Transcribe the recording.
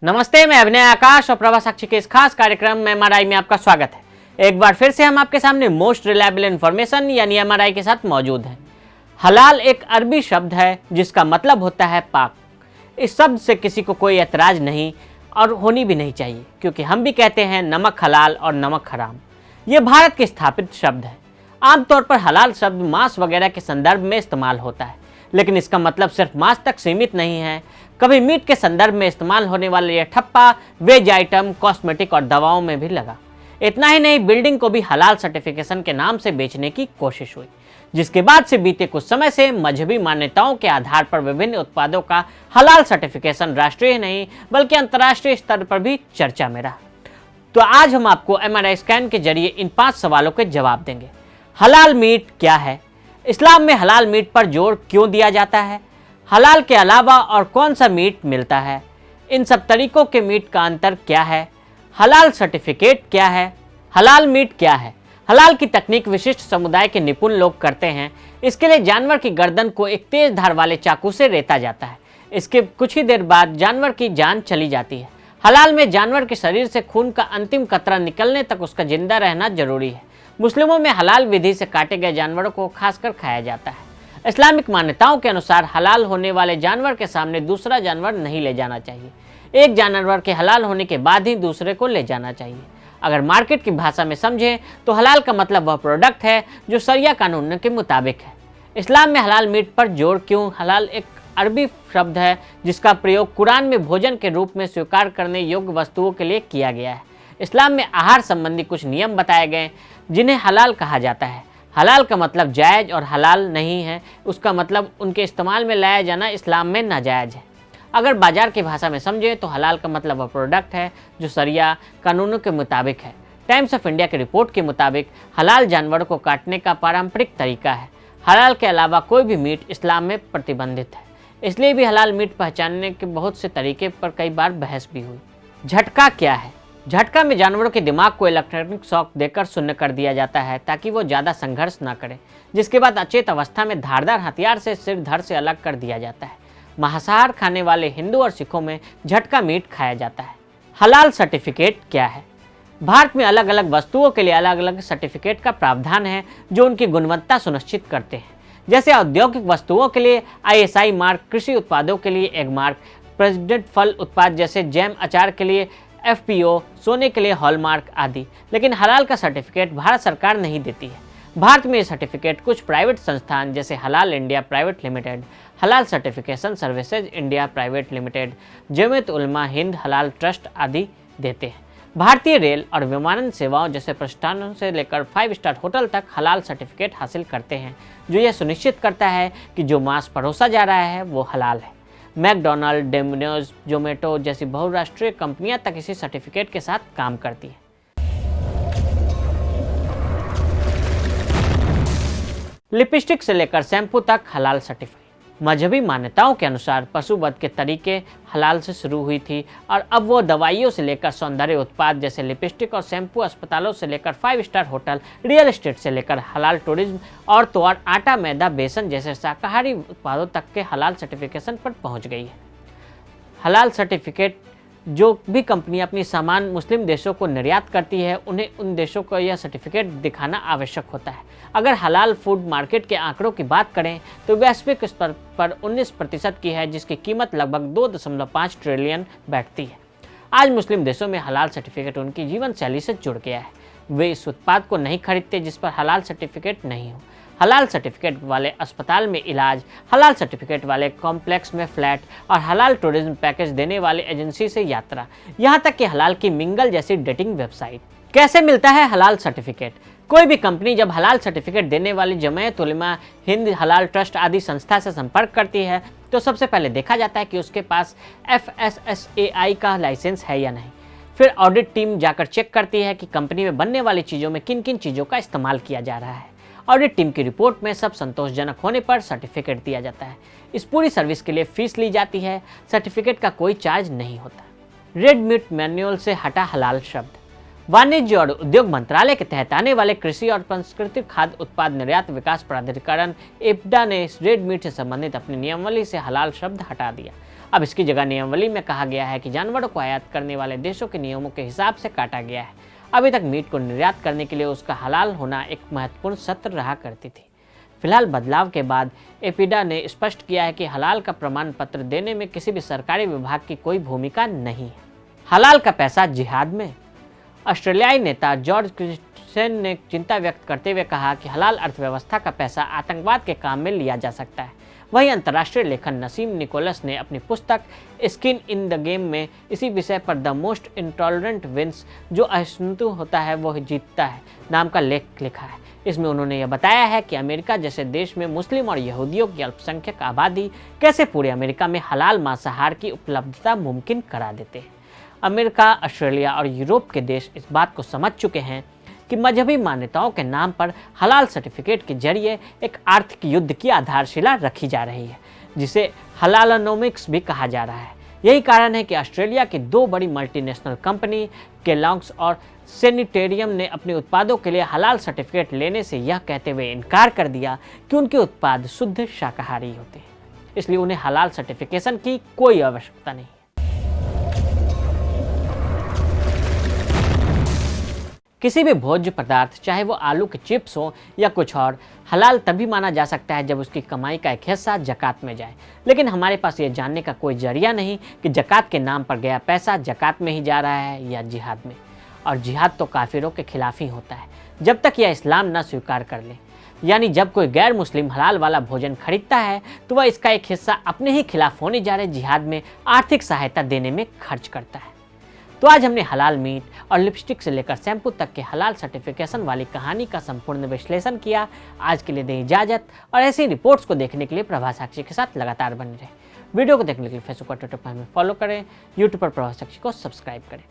नमस्ते, मैं अभिनय आकाश और प्रभा साक्षी के इस खास कार्यक्रम में एमआरआई में आपका स्वागत है। एक बार फिर से हम आपके सामने मोस्ट रिलायबल इन्फॉर्मेशन यानी एमआरआई के साथ मौजूद हैं। हलाल एक अरबी शब्द है जिसका मतलब होता है पाक। इस शब्द से किसी को कोई एतराज नहीं और होनी भी नहीं चाहिए, क्योंकि हम भी कहते हैं नमक हलाल और नमक हराम। ये भारत के स्थापित शब्द है। आमतौर पर हलाल शब्द मांस वगैरह के संदर्भ में इस्तेमाल होता है, लेकिन इसका मतलब सिर्फ मांस तक सीमित नहीं है। कभी मीट के संदर्भ में इस्तेमाल होने वाला यह ठप्पा वेज आइटम, कॉस्मेटिक और दवाओं में भी लगा। इतना ही नहीं, बिल्डिंग को भी हलाल सर्टिफिकेशन के नाम से बेचने की कोशिश हुई, जिसके बाद से बीते कुछ समय से मजहबी मान्यताओं के आधार पर विभिन्न उत्पादों का हलाल सर्टिफिकेशन राष्ट्रीय नहीं बल्कि अंतर्राष्ट्रीय स्तर पर भी चर्चा में रहा। तो आज हम आपको एमआरआई स्कैन के जरिए इन 5 सवालों के जवाब देंगे। हलाल मीट क्या है? इस्लाम में हलाल मीट पर जोर क्यों दिया जाता है? हलाल के अलावा और कौन सा मीट मिलता है? इन सब तरीकों के मीट का अंतर क्या है? हलाल सर्टिफिकेट क्या है? हलाल मीट क्या है? हलाल की तकनीक विशिष्ट समुदाय के निपुण लोग करते हैं। इसके लिए जानवर की गर्दन को एक तेज धार वाले चाकू से रेता जाता है। इसके कुछ ही देर बाद जानवर की जान चली जाती है। हलाल में जानवर के शरीर से खून का अंतिम कतरा निकलने तक उसका जिंदा रहना जरूरी है। मुस्लिमों में हलाल विधि से काटे गए जानवरों को खासकर खाया जाता है। इस्लामिक मान्यताओं के अनुसार हलाल होने वाले जानवर के सामने दूसरा जानवर नहीं ले जाना चाहिए। एक जानवर के हलाल होने के बाद ही दूसरे को ले जाना चाहिए। अगर मार्केट की भाषा में समझें तो हलाल का मतलब वह प्रोडक्ट है जो शरिया कानून के मुताबिक है। इस्लाम में हलाल मीट पर जोर क्यों? हलाल एक अरबी शब्द है जिसका प्रयोग कुरान में भोजन के रूप में स्वीकार करने योग्य वस्तुओं के लिए किया गया है। इस्लाम में आहार संबंधी कुछ नियम बताए गए जिन्हें हलाल कहा जाता है। हलाल का मतलब जायज़ और हलाल नहीं है, उसका मतलब उनके इस्तेमाल में लाया जाना इस्लाम में नाजायज़ है। अगर बाजार की भाषा में समझें तो हलाल का मतलब वह प्रोडक्ट है जो शरिया कानूनों के मुताबिक है। टाइम्स ऑफ इंडिया की रिपोर्ट के मुताबिक हलाल जानवर को काटने का पारंपरिक तरीका है। हलाल के अलावा कोई भी मीट इस्लाम में प्रतिबंधित है, इसलिए भी हलाल मीट पहचानने के बहुत से तरीके पर कई बार बहस भी हुई। झटका क्या है? झटका में जानवरों के दिमाग को इलेक्ट्रॉनिक शॉक देकर शून्य कर दिया जाता है ताकि वो ज़्यादा संघर्ष ना करे, जिसके बाद अचेत अवस्था में धारदार हथियार से सिर धड़ से अलग कर दिया जाता है। मांसाहार खाने वाले हिंदू और सिखों में झटका मीट खाया जाता है। हलाल सर्टिफिकेट क्या है? भारत में अलग अलग वस्तुओं के लिए अलग अलग सर्टिफिकेट का प्रावधान है जो उनकी गुणवत्ता सुनिश्चित करते हैं। जैसे औद्योगिक वस्तुओं के लिए ISI मार्क, कृषि उत्पादों के लिए एग मार्क, प्रेसिडेंट फल उत्पाद जैसे जैम अचार के लिए FPO, सोने के लिए हॉलमार्क आदि। लेकिन हलाल का सर्टिफिकेट भारत सरकार नहीं देती है। भारत में ये सर्टिफिकेट कुछ प्राइवेट संस्थान जैसे हलाल इंडिया प्राइवेट लिमिटेड, हलाल certification services India private limited, Jamiat Ulama Hind हलाल ट्रस्ट आदि देते हैं। भारतीय रेल और विमानन सेवाओं जैसे प्रतिष्ठानों से लेकर 5 स्टार होटल तक हलाल सर्टिफिकेट हासिल करते हैं, जो यह सुनिश्चित करता है कि जो मांस परोसा जा रहा है वो हलाल है। मैकडोनाल्ड, डोमिनोज, जोमेटो जैसी बहुराष्ट्रीय कंपनियां तक इसी सर्टिफिकेट के साथ काम करती हैं। लिपस्टिक से लेकर शैम्पू तक हलाल सर्टिफाइड। मजहबी मान्यताओं के अनुसार पशुवध के तरीके हलाल से शुरू हुई थी और अब वो दवाइयों से लेकर सौंदर्य उत्पाद जैसे लिपस्टिक और शैम्पू, अस्पतालों से लेकर 5 स्टार होटल, रियल एस्टेट से लेकर हलाल टूरिज्म और तो और आटा, मैदा, बेसन जैसे शाकाहारी उत्पादों तक के हलाल सर्टिफिकेशन पर पहुंच गई है। हलाल सर्टिफिकेट जो भी कंपनी अपनी सामान मुस्लिम देशों को निर्यात करती है, उन्हें उन देशों को यह सर्टिफिकेट दिखाना आवश्यक होता है। अगर हलाल फूड मार्केट के आंकड़ों की बात करें तो वैश्विक स्तर पर 19% की है, जिसकी कीमत लगभग 2.5 ट्रिलियन बैठती है। आज मुस्लिम देशों में हलाल सर्टिफिकेट उनकी जीवन शैली से जुड़ गया है। वे इस उत्पाद को नहीं खरीदते जिस पर हलाल सर्टिफिकेट नहीं हो। हलाल सर्टिफिकेट वाले अस्पताल में इलाज, हलाल सर्टिफिकेट वाले कॉम्प्लेक्स में फ्लैट और हलाल टूरिज्म पैकेज देने वाले एजेंसी से यात्रा, यहाँ तक कि हलाल की मिंगल जैसी डेटिंग वेबसाइट। कैसे मिलता है हलाल सर्टिफिकेट? कोई भी कंपनी जब हलाल सर्टिफिकेट देने वाली जमीयत उलमा हिंद हलाल ट्रस्ट आदि संस्था से संपर्क करती है तो सबसे पहले देखा जाता है कि उसके पास FSSAI का लाइसेंस है या नहीं। फिर ऑडिट टीम जाकर चेक करती है कि कंपनी में बनने वाली चीज़ों में किन किन चीज़ों का इस्तेमाल किया जा रहा है। ऑडिट टीम की रिपोर्ट में सब संतोषजनक होने पर सर्टिफिकेट दिया जाता है। इस पूरी सर्विस के लिए फीस ली जाती है। सर्टिफिकेट का कोई चार्ज नहीं होता। रेड मीट मैनुअल से हटा हलाल शब्द। वाणिज्य और उद्योग मंत्रालय के तहत आने वाले कृषि और प्राकृतिक खाद्य उत्पाद निर्यात विकास प्राधिकरण एपडा ने रेड मीट से संबंधित अपनी नियमावली से हलाल शब्द हटा दिया। अब इसकी जगह नियमावली में कहा गया है कि जानवरों को आयात करने वाले देशों के नियमों के हिसाब से काटा गया है। अभी तक मीट को निर्यात करने के लिए उसका हलाल होना एक महत्वपूर्ण शर्त रहा करती थी। फिलहाल बदलाव के बाद एपिडा ने स्पष्ट किया है कि हलाल का प्रमाण पत्र देने में किसी भी सरकारी विभाग की कोई भूमिका नहीं है। हलाल का पैसा जिहाद में। ऑस्ट्रेलियाई नेता जॉर्ज क्रिस्टियन ने चिंता व्यक्त करते हुए कहा कि हलाल अर्थव्यवस्था का पैसा आतंकवाद के काम में लिया जा सकता है। वहीं अंतर्राष्ट्रीय लेखक नसीम निकोलस ने अपनी पुस्तक स्किन इन द गेम में इसी विषय पर द मोस्ट इंटॉलरेंट विंस, जो असहिष्णु होता है वो जीतता है, नाम का लेख लिखा है। इसमें उन्होंने यह बताया है कि अमेरिका जैसे देश में मुस्लिम और यहूदियों की अल्पसंख्यक आबादी कैसे पूरे अमेरिका में हलाल मांसाहार की उपलब्धता मुमकिन करा देते हैं। अमेरिका, ऑस्ट्रेलिया और यूरोप के देश इस बात को समझ चुके हैं कि मजहबी मान्यताओं के नाम पर हलाल सर्टिफिकेट के जरिए एक आर्थिक युद्ध की आधारशिला रखी जा रही है, जिसे हलालोनोमिक्स भी कहा जा रहा है। यही कारण है कि ऑस्ट्रेलिया की दो बड़ी मल्टीनेशनल कंपनी केलॉग्स और सैनिटेरियम ने अपने उत्पादों के लिए हलाल सर्टिफिकेट लेने से यह कहते हुए इनकार कर दिया कि उनके उत्पाद शुद्ध शाकाहारी होते हैं, इसलिए उन्हें हलाल सर्टिफिकेशन की कोई आवश्यकता नहीं। किसी भी भोज्य पदार्थ, चाहे वो आलू के चिप्स हो या कुछ और, हलाल तभी माना जा सकता है जब उसकी कमाई का एक हिस्सा जकात में जाए। लेकिन हमारे पास ये जानने का कोई जरिया नहीं कि जकात के नाम पर गया पैसा जकात में ही जा रहा है या जिहाद में। और जिहाद तो काफिरों के खिलाफ ही होता है, जब तक यह इस्लाम न स्वीकार कर ले। यानी जब कोई गैर मुस्लिम हलाल वाला भोजन खरीदता है तो वह इसका एक हिस्सा अपने ही खिलाफ होने जा रहे जिहाद में आर्थिक सहायता देने में खर्च करता है। तो आज हमने हलाल मीट और लिपस्टिक से लेकर शैम्पू तक के हलाल सर्टिफिकेशन वाली कहानी का संपूर्ण विश्लेषण किया। आज के लिए दें इजाजत, और ऐसी रिपोर्ट्स को देखने के लिए प्रभा साक्षी के साथ लगातार बने रहे। वीडियो को देखने के लिए फेसबुक और ट्विटर पर हमें फॉलो करें, यूट्यूब पर प्रभा साक्षी को सब्सक्राइब करें।